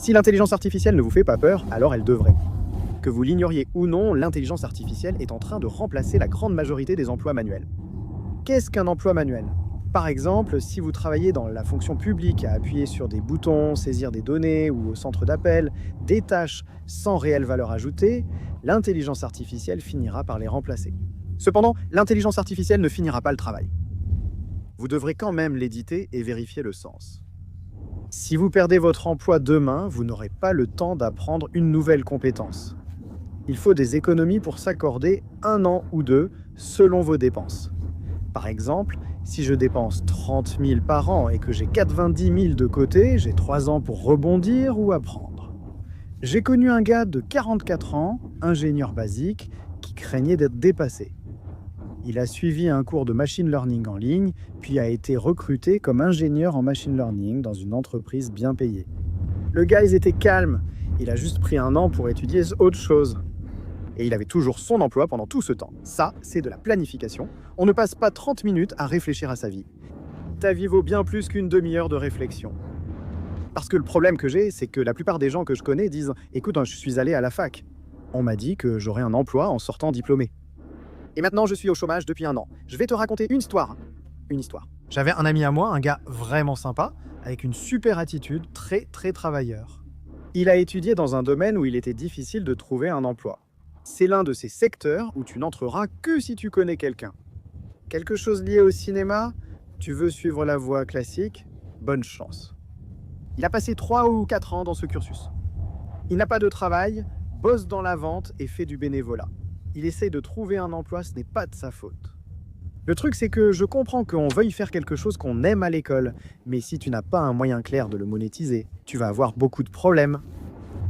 Si l'intelligence artificielle ne vous fait pas peur, alors elle devrait. Que vous l'ignoriez ou non, l'intelligence artificielle est en train de remplacer la grande majorité des emplois manuels. Qu'est-ce qu'un emploi manuel? Par exemple, si vous travaillez dans la fonction publique à appuyer sur des boutons, saisir des données ou au centre d'appel, des tâches sans réelle valeur ajoutée, l'intelligence artificielle finira par les remplacer. Cependant, l'intelligence artificielle ne finira pas le travail. Vous devrez quand même l'éditer et vérifier le sens. Si vous perdez votre emploi demain, vous n'aurez pas le temps d'apprendre une nouvelle compétence. Il faut des économies pour s'accorder 1 an ou 2 selon vos dépenses. Par exemple, si je dépense 30 000 par an et que j'ai 90 000 de côté, j'ai 3 ans pour rebondir ou apprendre. J'ai connu un gars de 44 ans, ingénieur basique, qui craignait d'être dépassé. Il a suivi un cours de machine learning en ligne, puis a été recruté comme ingénieur en machine learning dans une entreprise bien payée. Le gars, il était calme. Il a juste pris 1 an pour étudier autre chose. Et il avait toujours son emploi pendant tout ce temps. Ça, c'est de la planification. On ne passe pas 30 minutes à réfléchir à sa vie. Ta vie vaut bien plus qu'une demi-heure de réflexion. Parce que le problème que j'ai, c'est que la plupart des gens que je connais disent « Écoute, je suis allé à la fac. On m'a dit que j'aurais un emploi en sortant diplômé. Et maintenant, je suis au chômage depuis 1 an. Je vais te raconter une histoire. Une histoire. J'avais un ami à moi, un gars vraiment sympa, avec une super attitude, très travailleur. Il a étudié dans un domaine où il était difficile de trouver un emploi. C'est l'un de ces secteurs où tu n'entreras que si tu connais quelqu'un. Quelque chose lié au cinéma? Tu veux suivre la voie classique? Bonne chance. Il a passé 3 ou 4 ans dans ce cursus. Il n'a pas de travail, bosse dans la vente et fait du bénévolat. Il essaye de trouver un emploi, ce n'est pas de sa faute. Le truc, c'est que je comprends qu'on veuille faire quelque chose qu'on aime à l'école, mais si tu n'as pas un moyen clair de le monétiser, tu vas avoir beaucoup de problèmes.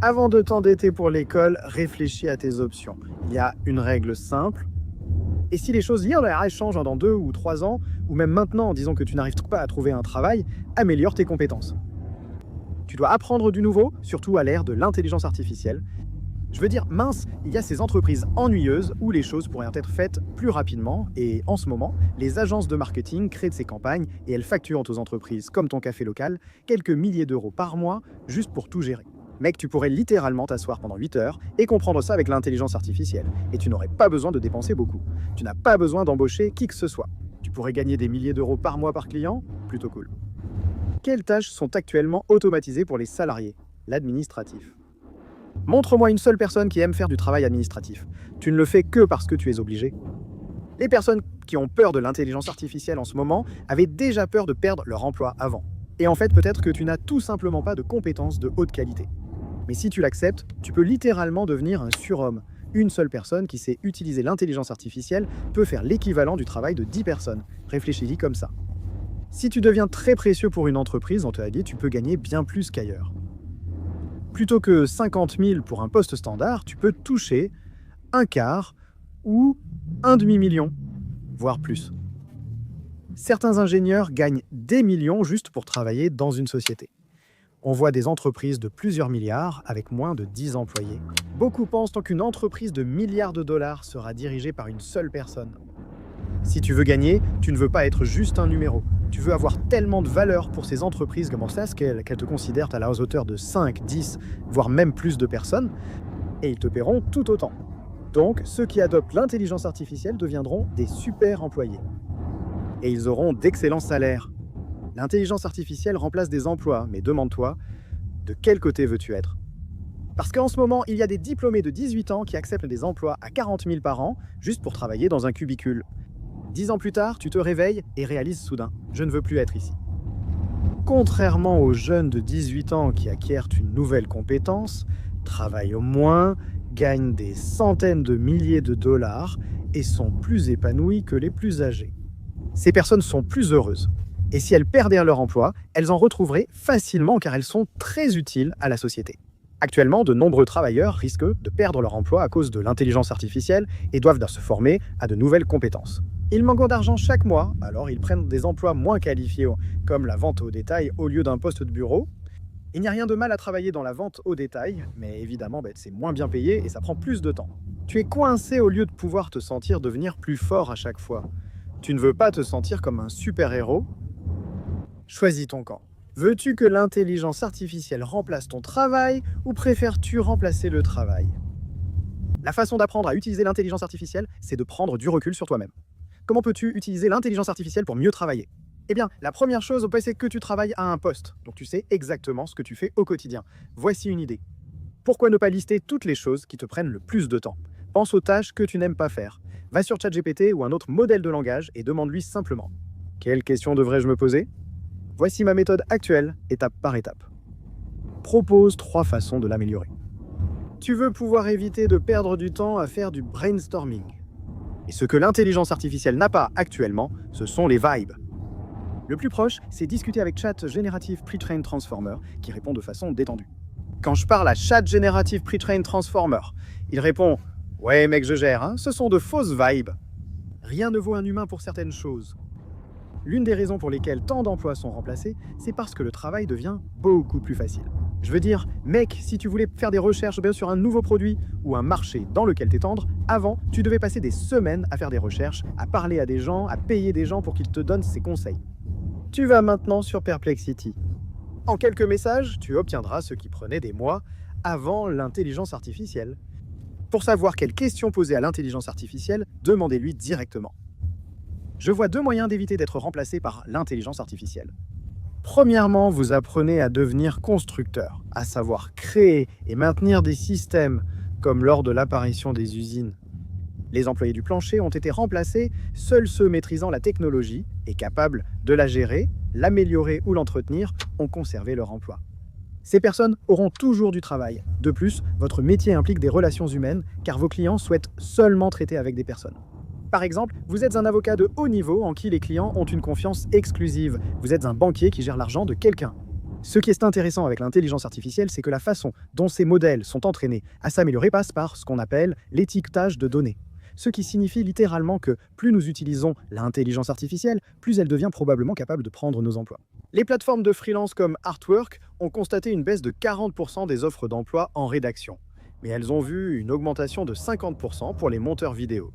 Avant de t'endetter pour l'école, réfléchis à tes options. Il y a une règle simple. Et si les choses liées à la RH changent dans 2 ou 3 ans, ou même maintenant, disons que tu n'arrives pas à trouver un travail, améliore tes compétences. Tu dois apprendre du nouveau, surtout à l'ère de l'intelligence artificielle. Je veux dire, mince, il y a ces entreprises ennuyeuses où les choses pourraient être faites plus rapidement et en ce moment, les agences de marketing créent ces campagnes et elles facturent aux entreprises comme ton café local quelques milliers d'euros par mois juste pour tout gérer. Mec, tu pourrais littéralement t'asseoir pendant 8 heures et comprendre ça avec l'intelligence artificielle et tu n'aurais pas besoin de dépenser beaucoup. Tu n'as pas besoin d'embaucher qui que ce soit. Tu pourrais gagner des milliers d'euros par mois par client, plutôt cool. Quelles tâches sont actuellement automatisées pour les salariés? L'administratif. Montre-moi une seule personne qui aime faire du travail administratif. Tu ne le fais que parce que tu es obligé. Les personnes qui ont peur de l'intelligence artificielle en ce moment avaient déjà peur de perdre leur emploi avant. Et en fait, peut-être que tu n'as tout simplement pas de compétences de haute qualité. Mais si tu l'acceptes, tu peux littéralement devenir un surhomme. Une seule personne qui sait utiliser l'intelligence artificielle peut faire l'équivalent du travail de 10 personnes. Réfléchis-y comme ça. Si tu deviens très précieux pour une entreprise, on te l'a dit, tu peux gagner bien plus qu'ailleurs. Plutôt que 50 000 pour un poste standard, tu peux toucher un quart ou un demi-million, voire plus. Certains ingénieurs gagnent des millions juste pour travailler dans une société. On voit des entreprises de plusieurs milliards avec moins de 10 employés. Beaucoup pensent qu'une entreprise de milliards de dollars sera dirigée par une seule personne. Si tu veux gagner, tu ne veux pas être juste un numéro. Tu veux avoir tellement de valeur pour ces entreprises comme ça, qu'elles te considèrent à la hauteur de 5, 10, voire même plus de personnes, et ils te paieront tout autant. Donc, ceux qui adoptent l'intelligence artificielle deviendront des super employés. Et ils auront d'excellents salaires. L'intelligence artificielle remplace des emplois, mais demande-toi, de quel côté veux-tu être? Parce qu'en ce moment, il y a des diplômés de 18 ans qui acceptent des emplois à 40 000 par an, juste pour travailler dans un cubicule. 10 ans plus tard, tu te réveilles et réalises soudain « je ne veux plus être ici ». Contrairement aux jeunes de 18 ans qui acquièrent une nouvelle compétence, travaillent au moins, gagnent des centaines de milliers de dollars et sont plus épanouis que les plus âgés. Ces personnes sont plus heureuses. Et si elles perdaient leur emploi, elles en retrouveraient facilement car elles sont très utiles à la société. Actuellement, de nombreux travailleurs risquent de perdre leur emploi à cause de l'intelligence artificielle et doivent se former à de nouvelles compétences. Ils manquent d'argent chaque mois, alors ils prennent des emplois moins qualifiés comme la vente au détail au lieu d'un poste de bureau. Il n'y a rien de mal à travailler dans la vente au détail, mais évidemment c'est moins bien payé et ça prend plus de temps. Tu es coincé au lieu de pouvoir te sentir devenir plus fort à chaque fois. Tu ne veux pas te sentir comme un super-héros? Choisis ton camp. Veux-tu que l'intelligence artificielle remplace ton travail ou préfères-tu remplacer le travail? La façon d'apprendre à utiliser l'intelligence artificielle, c'est de prendre du recul sur toi-même. Comment peux-tu utiliser l'intelligence artificielle pour mieux travailler? Eh bien, la première chose, c'est que tu travailles à un poste, donc tu sais exactement ce que tu fais au quotidien. Voici une idée. Pourquoi ne pas lister toutes les choses qui te prennent le plus de temps? Pense aux tâches que tu n'aimes pas faire. Va sur ChatGPT ou un autre modèle de langage et demande-lui simplement: quelle question devrais-je me poser? Voici ma méthode actuelle, étape par étape. Propose 3 façons de l'améliorer. Tu veux pouvoir éviter de perdre du temps à faire du brainstorming. Et ce que l'intelligence artificielle n'a pas actuellement, ce sont les vibes. Le plus proche, c'est discuter avec Chat Generative Pre-trained Transformer, qui répond de façon détendue. Quand je parle à Chat Generative Pre-trained Transformer, il répond: ouais mec, je gère, hein, ce sont de fausses vibes. Rien ne vaut un humain pour certaines choses. L'une des raisons pour lesquelles tant d'emplois sont remplacés, c'est parce que le travail devient beaucoup plus facile. Je veux dire, mec, si tu voulais faire des recherches sur un nouveau produit ou un marché dans lequel t'étendre, avant, tu devais passer des semaines à faire des recherches, à parler à des gens, à payer des gens pour qu'ils te donnent ses conseils. Tu vas maintenant sur Perplexity. En quelques messages, tu obtiendras ce qui prenait des mois avant l'intelligence artificielle. Pour savoir quelles questions poser à l'intelligence artificielle, demandez-lui directement. Je vois 2 moyens d'éviter d'être remplacé par l'intelligence artificielle. Premièrement, vous apprenez à devenir constructeur, à savoir créer et maintenir des systèmes, comme lors de l'apparition des usines. Les employés du plancher ont été remplacés, seuls ceux maîtrisant la technologie et capables de la gérer, l'améliorer ou l'entretenir ont conservé leur emploi. Ces personnes auront toujours du travail. De plus, votre métier implique des relations humaines, car vos clients souhaitent seulement traiter avec des personnes. Par exemple, vous êtes un avocat de haut niveau en qui les clients ont une confiance exclusive. Vous êtes un banquier qui gère l'argent de quelqu'un. Ce qui est intéressant avec l'intelligence artificielle, c'est que la façon dont ces modèles sont entraînés à s'améliorer passe par ce qu'on appelle l'étiquetage de données. Ce qui signifie littéralement que plus nous utilisons l'intelligence artificielle, plus elle devient probablement capable de prendre nos emplois. Les plateformes de freelance comme Artwork ont constaté une baisse de 40% des offres d'emploi en rédaction. Mais elles ont vu une augmentation de 50% pour les monteurs vidéo.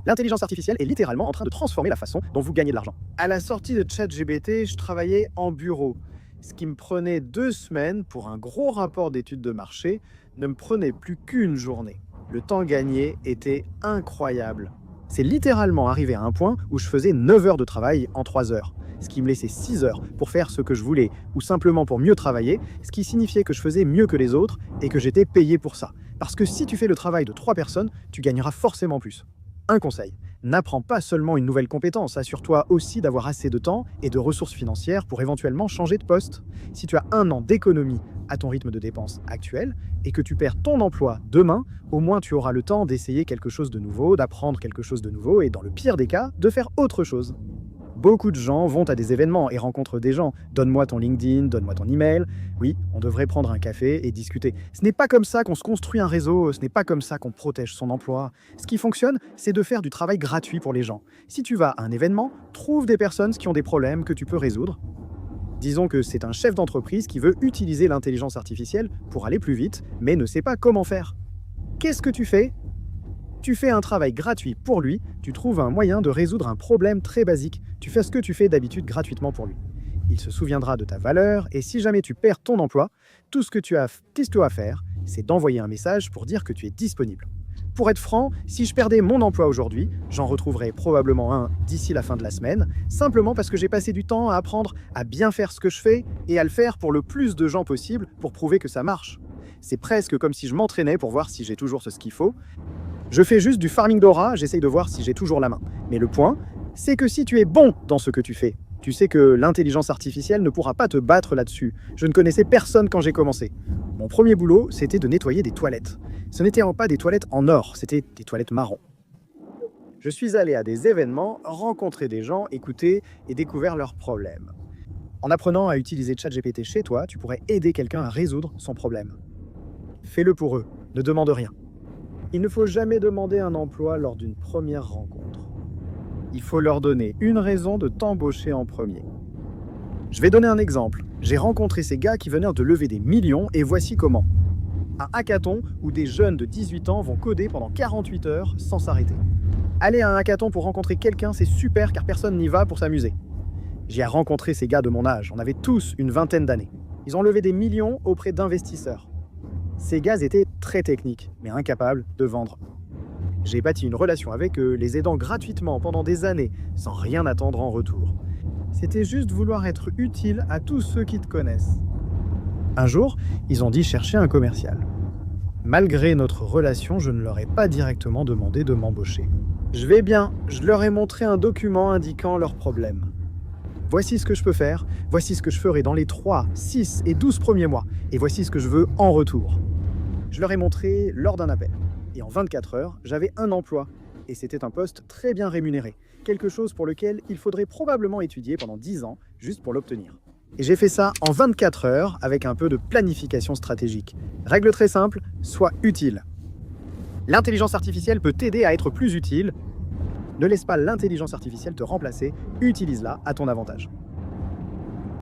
L'intelligence artificielle est littéralement en train de transformer la façon dont vous gagnez de l'argent. À la sortie de ChatGPT, je travaillais en bureau. Ce qui me prenait 2 semaines pour un gros rapport d'études de marché ne me prenait plus qu'une journée. Le temps gagné était incroyable. C'est littéralement arrivé à un point où je faisais 9 heures de travail en 3 heures, ce qui me laissait 6 heures pour faire ce que je voulais, ou simplement pour mieux travailler, ce qui signifiait que je faisais mieux que les autres et que j'étais payé pour ça. Parce que si tu fais le travail de 3 personnes, tu gagneras forcément plus. Un conseil, n'apprends pas seulement une nouvelle compétence, assure-toi aussi d'avoir assez de temps et de ressources financières pour éventuellement changer de poste. Si tu as 1 an d'économie à ton rythme de dépenses actuel et que tu perds ton emploi demain, au moins tu auras le temps d'essayer quelque chose de nouveau, d'apprendre quelque chose de nouveau et dans le pire des cas, de faire autre chose. Beaucoup de gens vont à des événements et rencontrent des gens. Donne-moi ton LinkedIn, donne-moi ton email. Oui, on devrait prendre un café et discuter. Ce n'est pas comme ça qu'on se construit un réseau, ce n'est pas comme ça qu'on protège son emploi. Ce qui fonctionne, c'est de faire du travail gratuit pour les gens. Si tu vas à un événement, trouve des personnes qui ont des problèmes que tu peux résoudre. Disons que c'est un chef d'entreprise qui veut utiliser l'intelligence artificielle pour aller plus vite, mais ne sait pas comment faire. Qu'est-ce que tu fais ? Tu fais un travail gratuit pour lui, tu trouves un moyen de résoudre un problème très basique. Tu fais ce que tu fais d'habitude gratuitement pour lui. Il se souviendra de ta valeur et si jamais tu perds ton emploi, tout ce que tu as à faire, c'est d'envoyer un message pour dire que tu es disponible. Pour être franc, si je perdais mon emploi aujourd'hui, j'en retrouverais probablement un d'ici la fin de la semaine, simplement parce que j'ai passé du temps à apprendre à bien faire ce que je fais et à le faire pour le plus de gens possible pour prouver que ça marche. C'est presque comme si je m'entraînais pour voir si j'ai toujours ce qu'il faut. Je fais juste du farming d'aura, j'essaye de voir si j'ai toujours la main. Mais le point, c'est que si tu es bon dans ce que tu fais, tu sais que l'intelligence artificielle ne pourra pas te battre là-dessus. Je ne connaissais personne quand j'ai commencé. Mon premier boulot, c'était de nettoyer des toilettes. Ce n'étaient pas des toilettes en or, c'était des toilettes marron. Je suis allé à des événements, rencontrer des gens, écouter et découvert leurs problèmes. En apprenant à utiliser ChatGPT chez toi, tu pourrais aider quelqu'un à résoudre son problème. Fais-le pour eux, ne demande rien. Il ne faut jamais demander un emploi lors d'une première rencontre. Il faut leur donner une raison de t'embaucher en premier. Je vais donner un exemple. J'ai rencontré ces gars qui venaient de lever des millions et voici comment. Un hackathon où des jeunes de 18 ans vont coder pendant 48 heures sans s'arrêter. Aller à un hackathon pour rencontrer quelqu'un, c'est super car personne n'y va pour s'amuser. J'ai rencontré ces gars de mon âge, on avait tous une vingtaine d'années. Ils ont levé des millions auprès d'investisseurs. Ces gars étaient très techniques, mais incapables de vendre. J'ai bâti une relation avec eux, les aidant gratuitement pendant des années, sans rien attendre en retour. C'était juste vouloir être utile à tous ceux qui te connaissent. Un jour, ils ont dit chercher un commercial. Malgré notre relation, je ne leur ai pas directement demandé de m'embaucher. Je vais bien, je leur ai montré un document indiquant leurs problèmes. Voici ce que je peux faire, voici ce que je ferai dans les 3, 6 et 12 premiers mois, et voici ce que je veux en retour. Je leur ai montré lors d'un appel. Et en 24 heures, j'avais un emploi, et c'était un poste très bien rémunéré, quelque chose pour lequel il faudrait probablement étudier pendant 10 ans, juste pour l'obtenir. Et j'ai fait ça en 24 heures, avec un peu de planification stratégique. Règle très simple, sois utile. L'intelligence artificielle peut t'aider à être plus utile. Ne laisse pas l'intelligence artificielle te remplacer, utilise-la à ton avantage.